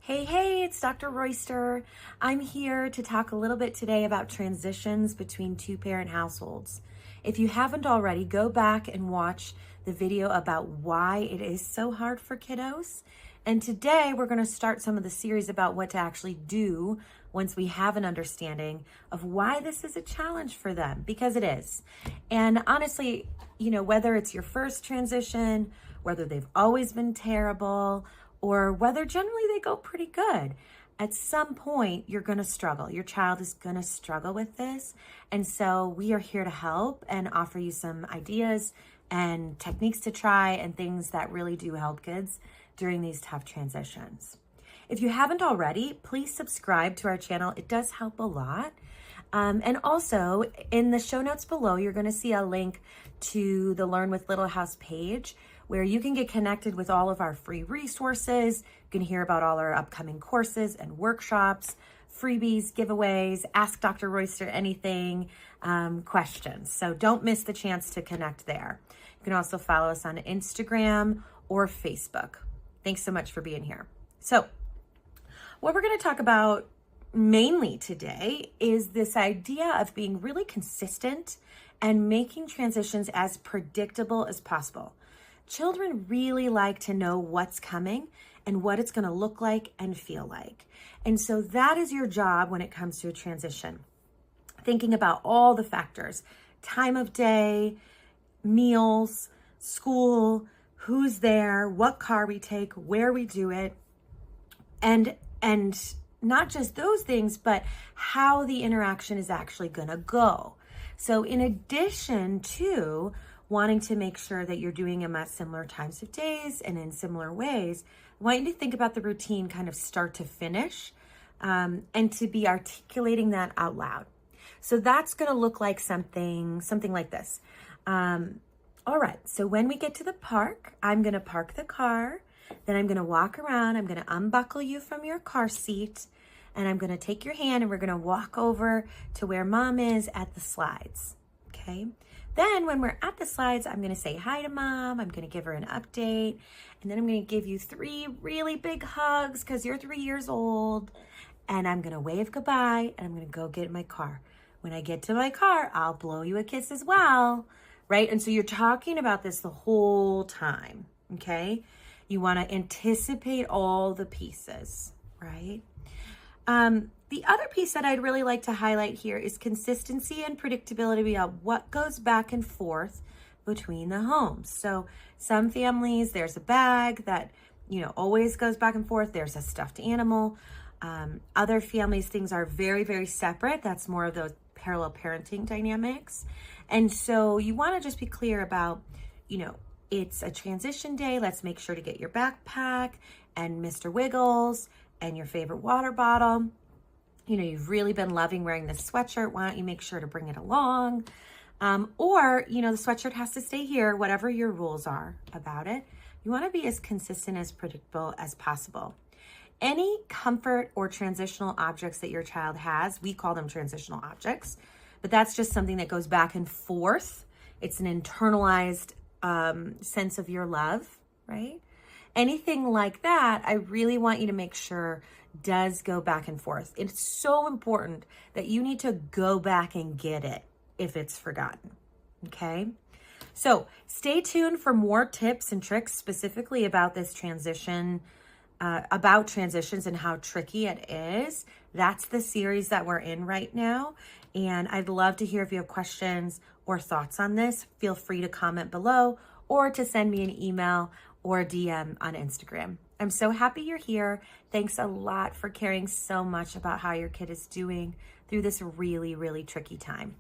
Hey, it's Dr. Royster. I'm here to talk a little bit today about transitions between two-parent households. If you haven't already, go back and watch the video about why it is so hard for kiddos. And today we're going to start some of the series about what to actually do once we have an understanding of why this is a challenge for them, because it is. And honestly, whether it's your first transition, whether they've always been terrible, or whether generally they go pretty good, at some point you're going to struggle. Your child is going to struggle with this. And so we are here to help and offer you some ideas and techniques to try and things that really do help kids during these tough transitions. If you haven't already, please subscribe to our channel. It does help a lot. And also in the show notes below, you're going to see a link to the Learn with Little House page where you can get connected with all of our free resources. You can hear about all our upcoming courses and workshops, freebies, giveaways, ask Dr. Royster anything, questions. So don't miss the chance to connect there. You can also follow us on Instagram or Facebook. Thanks so much for being here. So what we're going to talk about mainly today is this idea of being really consistent and making transitions as predictable as possible. Children really like to know what's coming and what it's going to look like and feel like. And so that is your job when it comes to a transition. Thinking about all the factors, time of day, meals, school, who's there, what car we take, where we do it, and not just those things, but how the interaction is actually going to go. So in addition to wanting to make sure that you're doing them at similar times of days and in similar ways, I want you to think about the routine kind of start to finish, and to be articulating that out loud. So that's going to look like something like this. All right, so when we get to the park, I'm going to park the car, then I'm going to walk around, I'm going to unbuckle you from your car seat, and I'm going to take your hand and we're going to walk over to where mom is at the slides, okay? Then when we're at the slides, I'm going to say hi to mom, I'm going to give her an update, and then I'm going to give you 3 really big hugs because you're 3 years old, and I'm going to wave goodbye, and I'm going to go get in my car. When I get to my car, I'll blow you a kiss as well, right? And so you're talking about this the whole time, okay? You want to anticipate all the pieces, right? The other piece that I'd really like to highlight here is consistency and predictability about what goes back and forth between the homes. So some families, there's a bag that, always goes back and forth. There's a stuffed animal. Other families, things are very, very separate. That's more of those parallel parenting dynamics. And so you want to just be clear about, it's a transition day. Let's make sure to get your backpack and Mr. Wiggles and your favorite water bottle. You've really been loving wearing this sweatshirt. Why don't you make sure to bring it along? Or, the sweatshirt has to stay here, whatever your rules are about it. You want to be as consistent, as predictable as possible. Any comfort or transitional objects that your child has, we call them transitional objects, but that's just something that goes back and forth. It's an internalized sense of your love, right? Anything like that, I really want you to make sure does go back and forth. It's so important that you need to go back and get it if it's forgotten, okay? So stay tuned for more tips and tricks specifically about this transition, about transitions and how tricky it is. That's the series that we're in right now. And I'd love to hear if you have questions or thoughts on this. Feel free to comment below or to send me an email or a DM on Instagram. I'm so happy you're here. Thanks a lot for caring so much about how your kid is doing through this really, really tricky time.